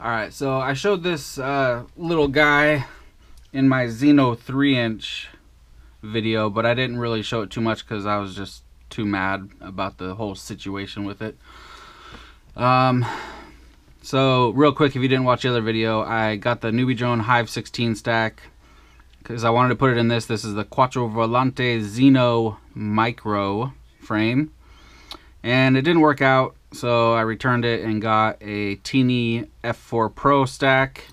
Alright, so I showed this little guy in my Zeno 3-inch video, but I didn't really show it too much because I was just too mad about the whole situation with it. So real quick, if you didn't watch the other video, I got the Newbie Drone Hive 16 stack because I wanted to put it in this. This is the quattrovolante Zeno Micro frame, and it didn't work out, so I returned it and got a teeny F4 Pro stack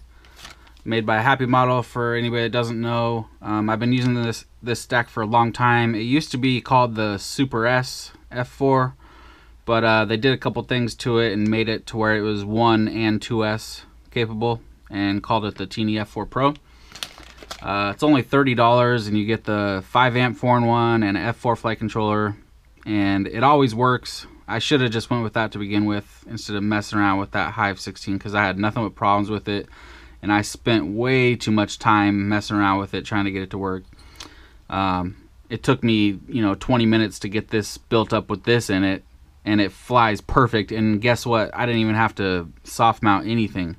made by Happy Model. For anybody that doesn't know, I've been using this stack for a long time. It used to be called the Super S F4, but they did a couple things to it and made it to where it was 1 and 2S capable and called it the teeny F4 Pro. It's only $30 and you get the 5 amp 4-in-1 and an F4 flight controller, and it always works. I should have just went with that to begin with instead of messing around with that Hive 16 because I had nothing but problems with it, and I spent way too much time messing around with it trying to get it to work. It took me 20 minutes to get this built up with this in it, and it flies perfect. And guess what? I didn't even have to soft mount anything.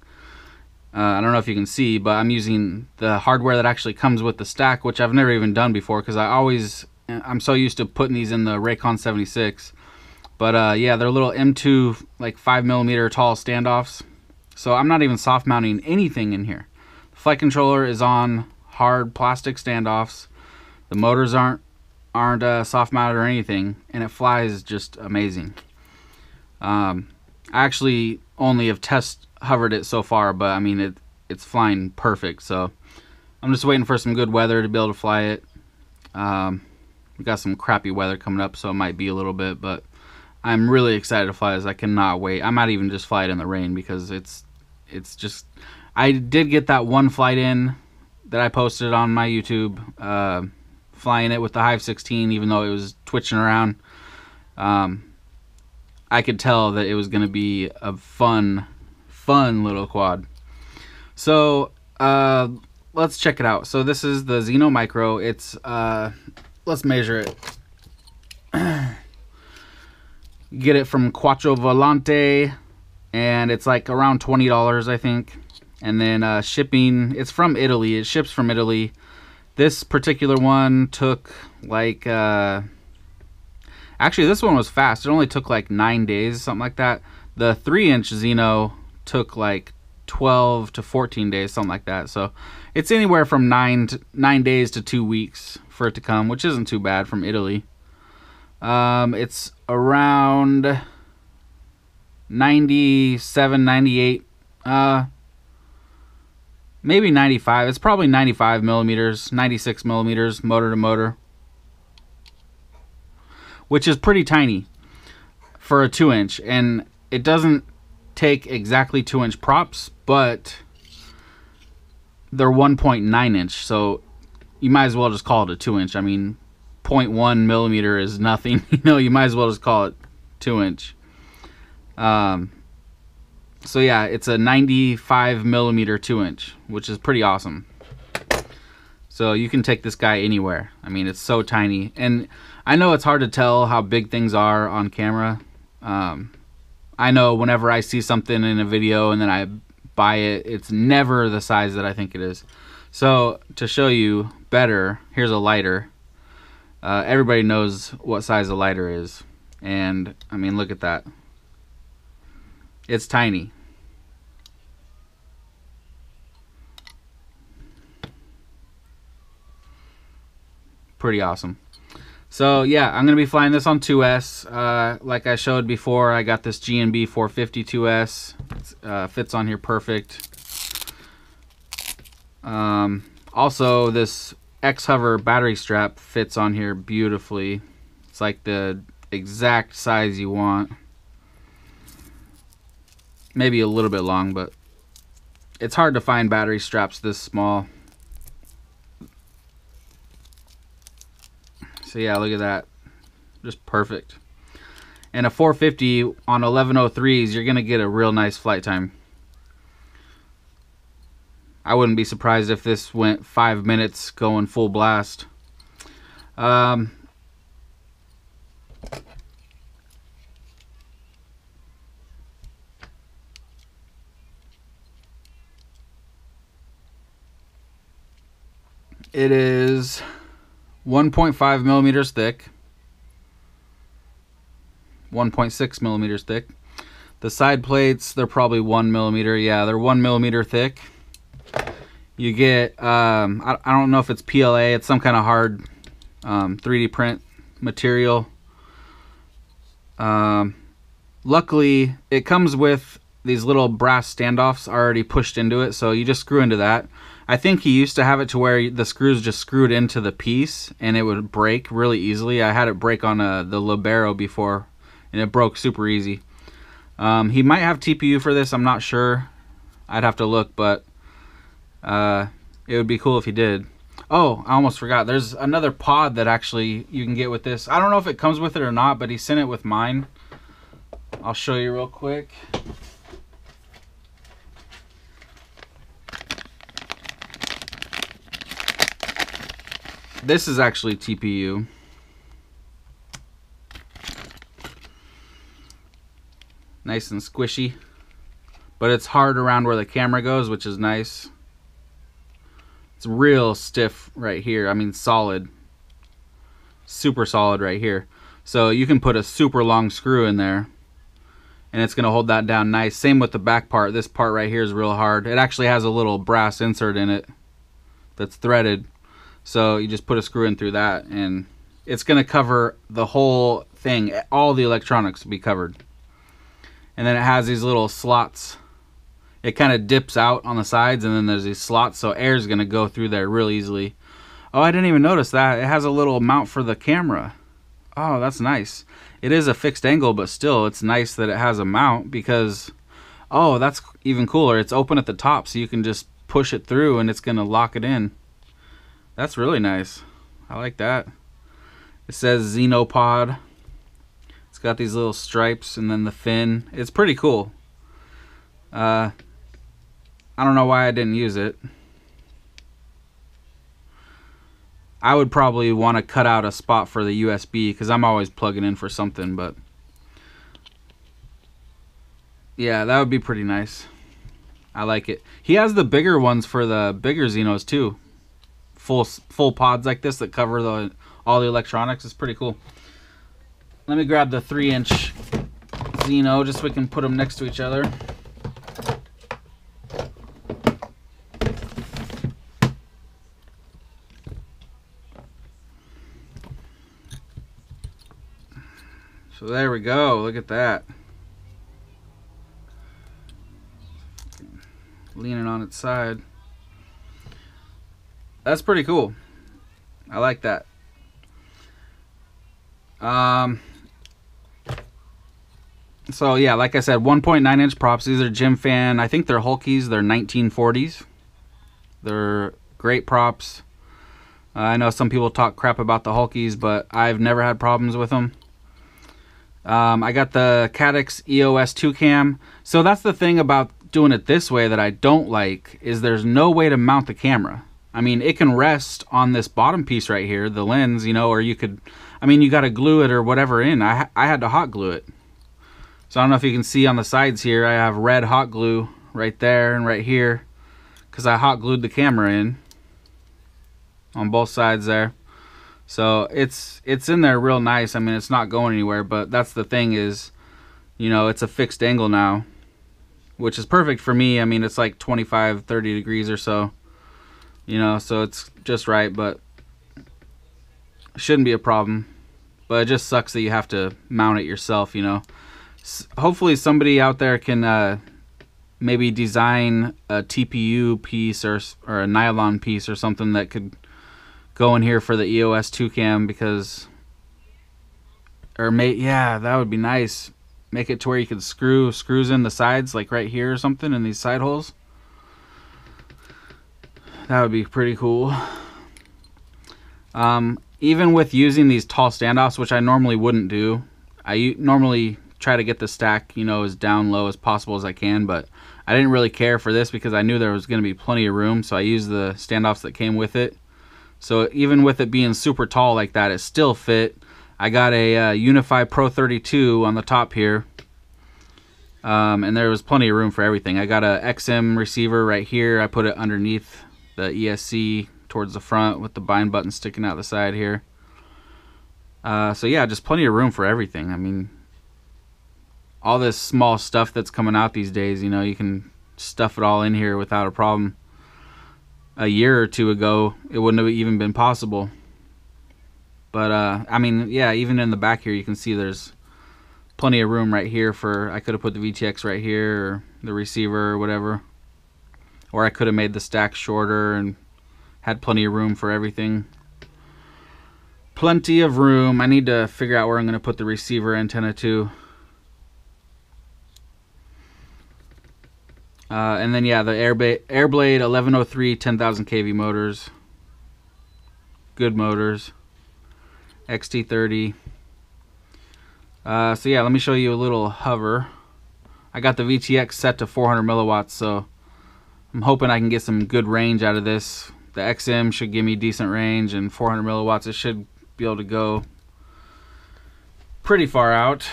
I don't know if you can see, but I'm using the hardware that actually comes with the stack, which I've never even done before because I'm so used to putting these in the Raycon 76. But yeah, they're little M2 like 5mm tall standoffs. So I'm not even soft mounting anything in here. The flight controller is on hard plastic standoffs. The motors aren't soft mounted or anything, and it flies just amazing. I actually only have test hovered it so far, but I mean it's flying perfect. So I'm just waiting for some good weather to be able to fly it. We got some crappy weather coming up, so it might be a little bit, but I'm really excited to fly this. I cannot wait. I might even just fly it in the rain because it's just, I did get that one flight in that I posted on my YouTube, flying it with the Hive 16, even though it was twitching around. I could tell that it was going to be a fun little quad. So let's check it out. So this is the Zeno Micro. It's let's measure it. Get it from Quattrovolante, and it's like around $20, I think. And then shipping, it's from Italy. It ships from Italy. This particular one took like actually this one was fast. It only took like 9 days, something like that. The 3-inch Zeno took like 12 to 14 days, something like that. So it's anywhere from 9 days to 2 weeks for it to come, which isn't too bad from Italy. It's around 97, 98, maybe 95. It's probably 95 millimeters, 96 millimeters motor to motor, which is pretty tiny for a 2-inch. And it doesn't take exactly 2-inch props, but they're 1.9 inch. So you might as well just call it a 2-inch. I mean, 0.1 millimeter is nothing. You might as well just call it 2-inch. So yeah, it's a 95 millimeter 2-inch, which is pretty awesome. So you can take this guy anywhere. I mean, it's so tiny, and I know it's hard to tell how big things are on camera. I know whenever I see something in a video and then I buy it, it's never the size that I think it is. So to show you better, here's a lighter. Everybody knows what size a lighter is, and I mean, look at that. It's tiny. Pretty awesome. So yeah, I'm gonna be flying this on 2S. Like I showed before, I got this G&B 450 2S. Fits on here perfect. Also, this X-Hover battery strap fits on here beautifully. It's like the exact size you want. Maybe a little bit long, but it's hard to find battery straps this small. So yeah, look at that. Just perfect. And a 450 on 1103s, you're gonna get a real nice flight time. I wouldn't be surprised if this went 5 minutes going full blast. It is 1.5 millimeters thick, 1.6 millimeters thick. The side plates, they're probably 1 millimeter. Yeah, they're 1 millimeter thick. You get, I don't know if it's PLA, it's some kind of hard 3D print material. Luckily, it comes with these little brass standoffs already pushed into it, so you just screw into that. I think he used to have it to where the screws just screwed into the piece and it would break really easily. I had it break on the Libero before, and it broke super easy. He might have TPU for this, I'm not sure. I'd have to look, but it would be cool if he did. Oh, I almost forgot. There's another pod that actually you can get with this. I don't know if it comes with it or not, but he sent it with mine. I'll show you real quick. This is actually TPU. Nice and squishy. But it's hard around where the camera goes, which is nice. It's real stiff right here. I mean, solid. Super solid right here. So you can put a super long screw in there, and it's going to hold that down nice. Same with the back part. This part right here is real hard. It actually has a little brass insert in it that's threaded. So you just put a screw in through that, and it's going to cover the whole thing. All the electronics will be covered. And then it has these little slots. It kind of dips out on the sides, and then there's these slots, so air is going to go through there real easily. Oh, I didn't even notice that. It has a little mount for the camera. Oh, that's nice. It is a fixed angle, but still, it's nice that it has a mount because, oh, that's even cooler. It's open at the top, so you can just push it through, and it's going to lock it in. That's really nice. I like that. It says Zeno pod. It's got these little stripes and then the fin. It's pretty cool. I don't know why I didn't use it. I would probably want to cut out a spot for the USB because I'm always plugging in for something, but yeah, that would be pretty nice. I like it. He has the bigger ones for the bigger Xenos too. Full pods like this that cover all the electronics. It's pretty cool. Let me grab the 3-inch Zeno just so we can put them next to each other. So there we go. Look at that. Leaning on its side. That's pretty cool. I like that. So yeah, like I said, 1.9 inch props. These are Gym Fan. I think they're Hulkies. They're 1940s. They're great props. I know some people talk crap about the Hulkies, but I've never had problems with them. I got the Caddx EOS 2 cam. So that's the thing about doing it this way that I don't like, is there's no way to mount the camera. I mean, it can rest on this bottom piece right here, the lens, you know, or you could, I mean, you got to glue it or whatever in. I had to hot glue it. So I don't know if you can see on the sides here, I have red hot glue right there and right here because I hot glued the camera in on both sides there. So it's in there real nice. I mean, it's not going anywhere, but that's the thing is, you know, it's a fixed angle now, which is perfect for me. I mean, it's like 25, 30 degrees or so, you know, so it's just right, but it shouldn't be a problem. But it just sucks that you have to mount it yourself, you know. Hopefully somebody out there can maybe design a TPU piece or a nylon piece or something that could go in here for the EOS 2 cam, because, or yeah, that would be nice. Make it to where you could screws in the sides, like right here or something, in these side holes. That would be pretty cool. Even with using these tall standoffs, which I normally wouldn't do, I normally try to get the stack, you know, as down low as possible as I can, but I didn't really care for this because I knew there was going to be plenty of room, so I used the standoffs that came with it. So even with it being super tall like that, it still fit. I got a Unify Pro 32 on the top here, and there was plenty of room for everything. I got a XM receiver right here. I put it underneath the ESC towards the front with the bind button sticking out the side here. So yeah, just plenty of room for everything. I mean, all this small stuff that's coming out these days, you know, you can stuff it all in here without a problem. A year or two ago, it wouldn't have even been possible. But I mean, yeah, even in the back here, you can see there's plenty of room right here for, I could have put the VTX right here, or the receiver or whatever. Or I could have made the stack shorter and had plenty of room for everything. Plenty of room. I need to figure out where I'm going to put the receiver antenna to. And then yeah, the Airblade 1103 10,000 kV motors. Good motors. XT30. So yeah, let me show you a little hover. I got the VTX set to 400 milliwatts, so I'm hoping I can get some good range out of this. The XM should give me decent range, and 400 milliwatts, it should be able to go pretty far out.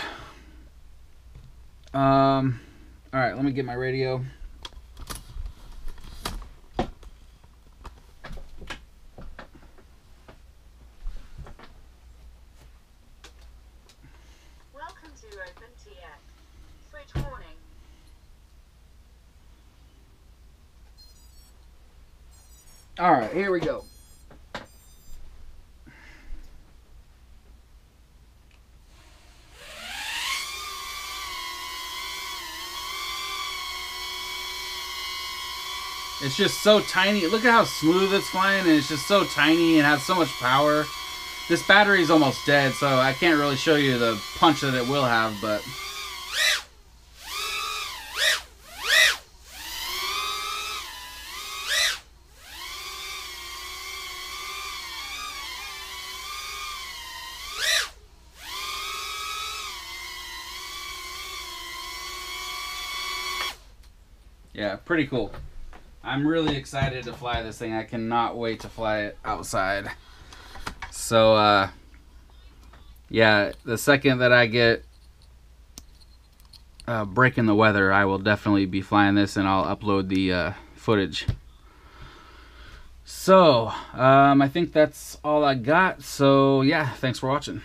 Alright, let me get my radio. All right, here we go. It's just so tiny. Look at how smooth it's flying, and it's just so tiny and has so much power. This battery is almost dead, so I can't really show you the punch that it will have, but yeah, pretty cool. I'm really excited to fly this thing. I cannot wait to fly it outside. So, yeah, the second that I get breaking the weather, I will definitely be flying this, and I'll upload the footage. So, I think that's all I got. So, yeah, thanks for watching.